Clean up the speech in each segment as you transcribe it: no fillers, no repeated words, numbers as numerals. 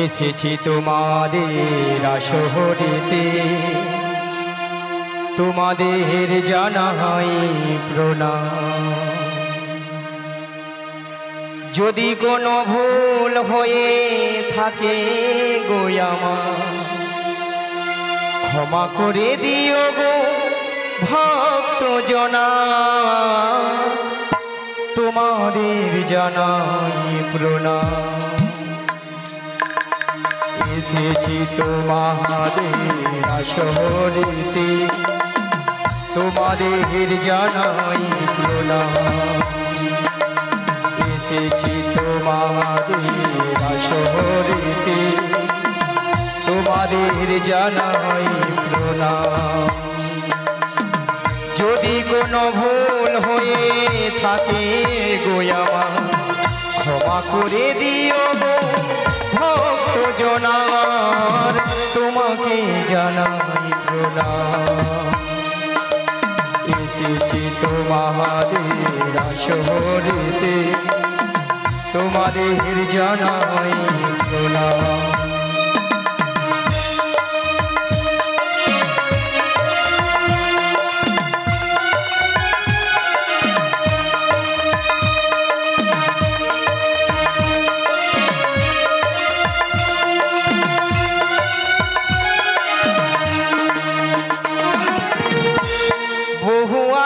এসেছি তোমাদের আসরেতে, তোমাদের জানাই প্রণাম। যদি কোনো ভুল হয়ে থাকে গো আমার, ক্ষমা করে দিও গো ভক্ত জনা। তোমাদের জানাই প্রণাম। এসেছি তোমাদের আসরেতে, তোমাদের জানাই প্রণাম। এসেছি তোমাদের আসরেতে, তোমাদের জানাই প্রণাম। যদি কোনো ভুল হয়ে থাকে গো আমার, ক্ষমা করে দিও গো ভক্ত জনার। তোমাকে জানাই প্রণাম। এসেছি তোমাদের আসরেতে, তোমাদের জানাই প্রণাম।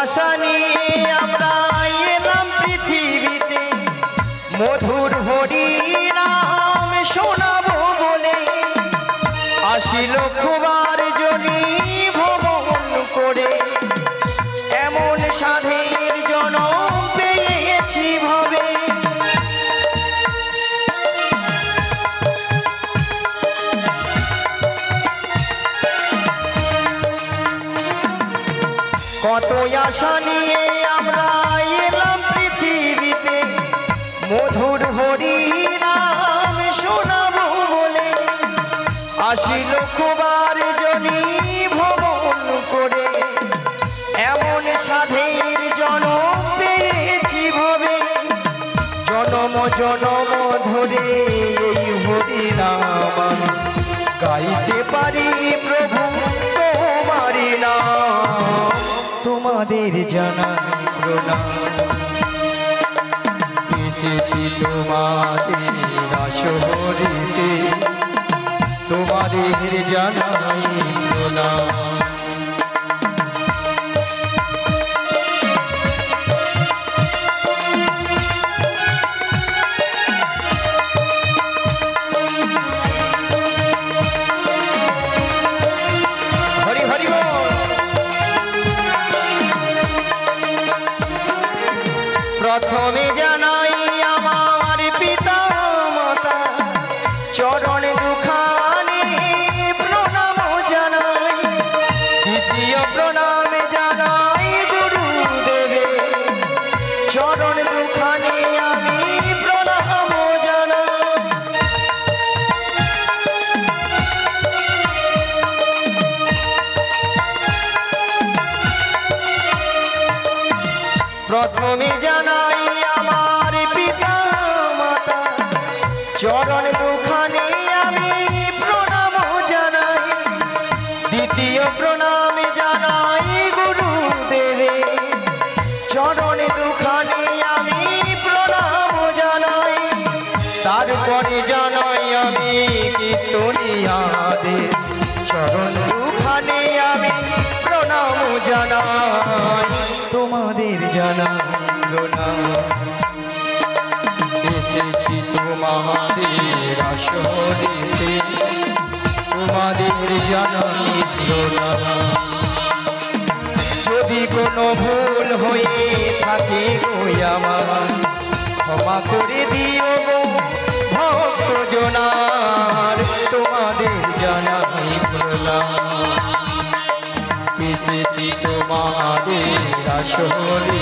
আশা নিয়ে আমরা এলাম পৃথিবীতে, মধুর হরি নাম শোনাবো বলে। ৮০ লক্ষবার জনি ভ্রমণ করে, এমন সাধের জনম পেয়েছি ভাবে। কত আশা নিয়ে আমরা এলাম পৃথিবীতে, মধুর হরি নাম শোনাবো বলে। ৮০ লক্ষবার জনি ভ্রমণ করে, এমন সাধের জনম পেয়েছি ভাবে। জনম জনম ধরে এই হরি নাম গাইতে পারি প্রভু তোমারি নাম। তোমাদের জানাই প্রণাম। এসেছি তোমাদের আসরেতে, তোমাদের জানাই প্রণাম। প্রথমে জানাই আমার পিতা মাতা চরণ দুখানি প্রণাম জানাই। দ্বিতীয় প্রণাম জানাই গুরুদেবে, চরণ দুখানি আমি প্রণাম জানাই। প্রথমে জানাই আমার পিতা মাতা চরণ দুখানি আমি প্রণাম জানাই। দ্বিতীয় প্রণাম জানাই গুরুদেবে, চরণ দুখানি আমি প্রণাম জানাই। তারপরে জানাই আমি কীর্তনিয়াদের, চরণ দুখানি আমি প্রণাম জানাই। তোমাদের জানাই প্রণাম। এসেছি তোমাদের আসরেতে, তোমাদের জানাই প্রণাম। যদি কোনো ভুল হয়ে থাকে গো আমার, ক্ষমা করে দিও গো ভক্ত জনার। তোমাদের জানাই প্রণাম। এসেছি তোমাদের আসরে,